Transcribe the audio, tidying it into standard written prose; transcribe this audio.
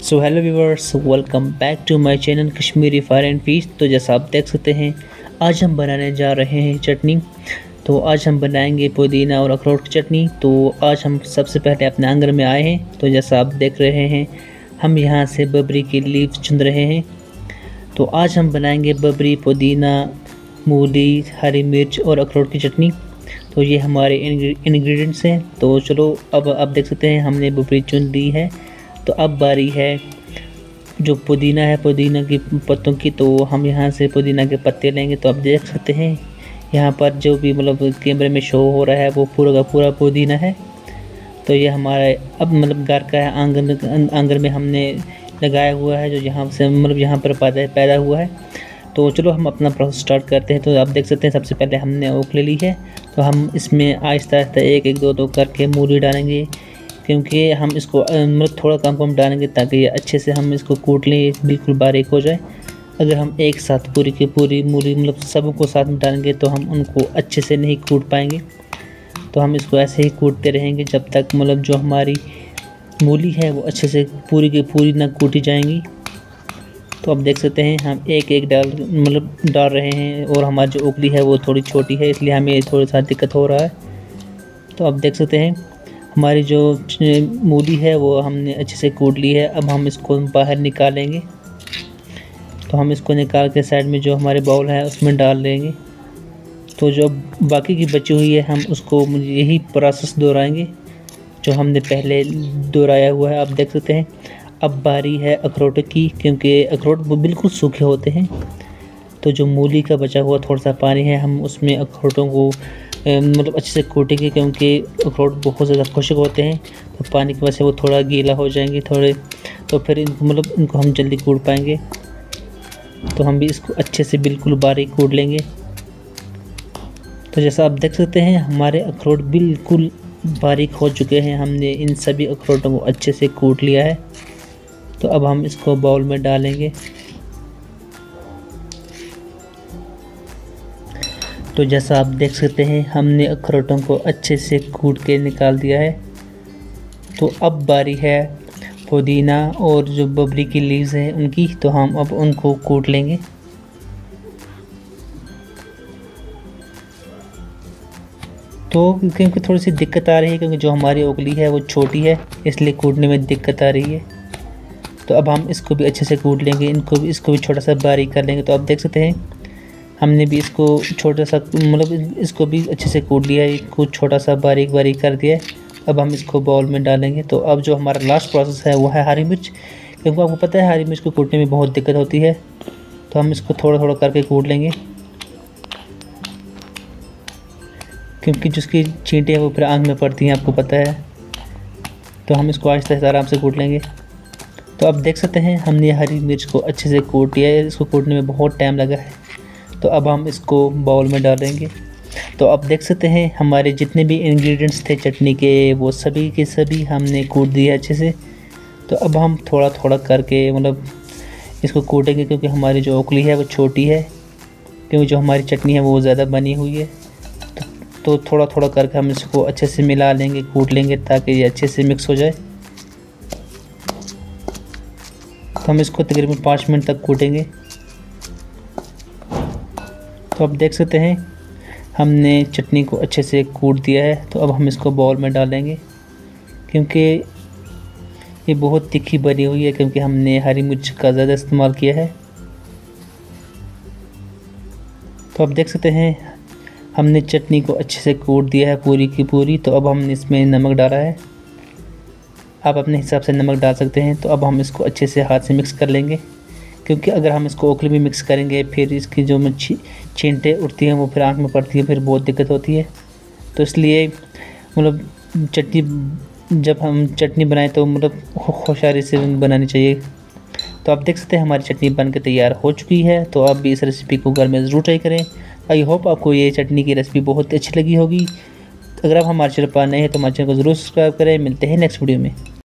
So hello viewers, welcome back to my channel Kashmiri fire and fees. तो जैसा आप देख सकते हैं, आज हम बनाने जा रहे हैं चटनी। तो आज हम बनाएंगे पुदीना और अखरोट की चटनी। तो आज हम सबसे पहले अपने आंगन में आए हैं। तो जैसा आप देख रहे हैं, हम यहाँ से बबरी की लीव्स चुन रहे हैं। तो आज हम बनाएंगे बबरी, पुदीना, मूली, हरी मिर्च और अखरोट की चटनी। तो ये हमारे इंग्रेडिएंट्स हैं। तो चलो, अब आप देख सकते हैं हमने बबरी चुन ली है। तो अब बारी है जो पुदीना है, पुदीना की पत्तों की। तो हम यहाँ से पुदीना के पत्ते लेंगे। तो आप देख सकते हैं यहाँ पर जो भी कैमरे में शो हो रहा है वो पूरा का पूरा पुदीना है। तो ये हमारा अब घर का है, आंगन में हमने लगाया हुआ है, जो यहाँ से यहाँ पर पैदा हुआ है। तो चलो हम अपना प्रोसेस स्टार्ट करते हैं। तो आप देख सकते हैं सबसे पहले हमने ओख ले ली है। तो हम इसमें आहिस्ता आहिस्ता एक दो दो करके मूली डालेंगे, क्योंकि हम इसको थोड़ा कम डालेंगे ताकि अच्छे से हम इसको कूट लें, बिल्कुल बारीक हो जाए। अगर हम एक साथ पूरी की पूरी मूली सबको साथ में डालेंगे तो हम उनको अच्छे से नहीं कूट पाएंगे। तो हम इसको ऐसे ही कूटते रहेंगे जब तक जो हमारी मूली है वो अच्छे से पूरी की पूरी ना कूटी जाएंगी। तो आप देख सकते हैं हम एक एक डाल रहे हैं, और हमारी जो उंगली है वो थोड़ी छोटी है, इसलिए हमें थोड़ा सा दिक्कत हो रहा है। तो आप देख सकते हैं हमारी जो मूली है वो हमने अच्छे से कूट ली है। अब हम इसको बाहर निकालेंगे। तो हम इसको निकाल के साइड में जो हमारे बाउल है उसमें डाल देंगे। तो जो बाकी की बची हुई है हम उसको यही प्रोसेस दोहराएंगे जो हमने पहले दोहराया हुआ है। आप देख सकते हैं अब बारी है अखरोट की, क्योंकि अखरोट वो बिल्कुल सूखे होते हैं। तो जो मूली का बचा हुआ थोड़ा सा पानी है, हम उसमें अखरोटों को अच्छे से कूटेंगे, क्योंकि अखरोट बहुत ज़्यादा खुश्क होते हैं। तो पानी की वजह से वो थोड़ा गीला हो जाएंगे थोड़े, तो फिर इनको इनको हम जल्दी कूट पाएंगे। तो हम भी इसको अच्छे से बिल्कुल बारीक कूट लेंगे। तो जैसा आप देख सकते हैं हमारे अखरोट बिल्कुल बारीक हो चुके हैं। हमने इन सभी अखरोटों को अच्छे से कूट लिया है। तो अब हम इसको बाउल में डालेंगे। तो जैसा आप देख सकते हैं हमने अखरोटों को अच्छे से कूट के निकाल दिया है। तो अब बारी है पुदीना और जो बबरी की लीव्स हैं उनकी। तो हम अब उनको कूट लेंगे। तो क्योंकि थोड़ी सी दिक्कत आ रही है, क्योंकि जो हमारी उंगली है वो छोटी है, इसलिए कूटने में दिक्कत आ रही है। तो अब हम इसको भी अच्छे से कूट लेंगे, इसको भी छोटा सा बारीक कर लेंगे। तो आप देख सकते हैं हमने भी इसको छोटा सा इसको भी अच्छे से कूट लिया है, इसको छोटा सा बारीक कर दिया है। अब हम इसको बाउल में डालेंगे। तो अब जो हमारा लास्ट प्रोसेस है वो है हरी मिर्च, क्योंकि आपको पता है हरी मिर्च को कूटने में बहुत दिक्कत होती है। तो हम इसको थोड़ा थोड़ा करके कूट लेंगे, क्योंकि जिसकी छींटें वो फिर आँख में पड़ती हैं, आपको पता है। तो हम इसको आहिस्ता आहिस्ता आराम से कूट लेंगे। तो अब देख सकते हैं हमने हरी मिर्च को अच्छे से कूट लिया है, इसको कूटने में बहुत टाइम लगा है। तो अब हम इसको बाउल में डालेंगे। तो आप देख सकते हैं हमारे जितने भी इंग्रेडिएंट्स थे चटनी के वो सभी के सभी हमने कूट दिए अच्छे से। तो अब हम थोड़ा थोड़ा करके इसको कूटेंगे, क्योंकि हमारी जो उंगली है वो छोटी है, क्योंकि जो हमारी चटनी है वो ज़्यादा बनी हुई है। तो थोड़ा थोड़ा करके हम इसको अच्छे से मिला लेंगे, कूट लेंगे, ताकि ये अच्छे से मिक्स हो जाए। तो हम इसको तकरीबन 5 मिनट तक कूटेंगे। तो आप देख सकते हैं हमने चटनी को अच्छे से कूट दिया है। तो अब हम इसको बाउल में डालेंगे, क्योंकि ये बहुत तीखी बनी हुई है, क्योंकि हमने हरी मिर्च का ज़्यादा इस्तेमाल किया है। तो आप देख सकते हैं हमने चटनी को अच्छे से कूट दिया है पूरी की पूरी। तो अब हमने इसमें नमक डाला है, आप अपने हिसाब से नमक डाल सकते हैं। तो अब हम इसको अच्छे से हाथ से मिक्स कर लेंगे, क्योंकि अगर हम इसको ओखली में मिक्स करेंगे फिर इसकी जो छींटें उठती हैं वो फिर आँख में पड़ती है, फिर बहुत दिक्कत होती है। तो इसलिए जब हम चटनी बनाएं तो होशियारी से बनानी चाहिए। तो आप देख सकते हैं हमारी चटनी बन के तैयार हो चुकी है। तो आप भी इस रेसिपी को घर में ज़रूर ट्राई करें। आई होप आपको ये चटनी की रेसिपी बहुत अच्छी लगी होगी। अगर आप हमारे चैनल पर नए हैं तो हमारे चैनल को ज़रूर सब्सक्राइब करें। मिलते हैं नेक्स्ट वीडियो में।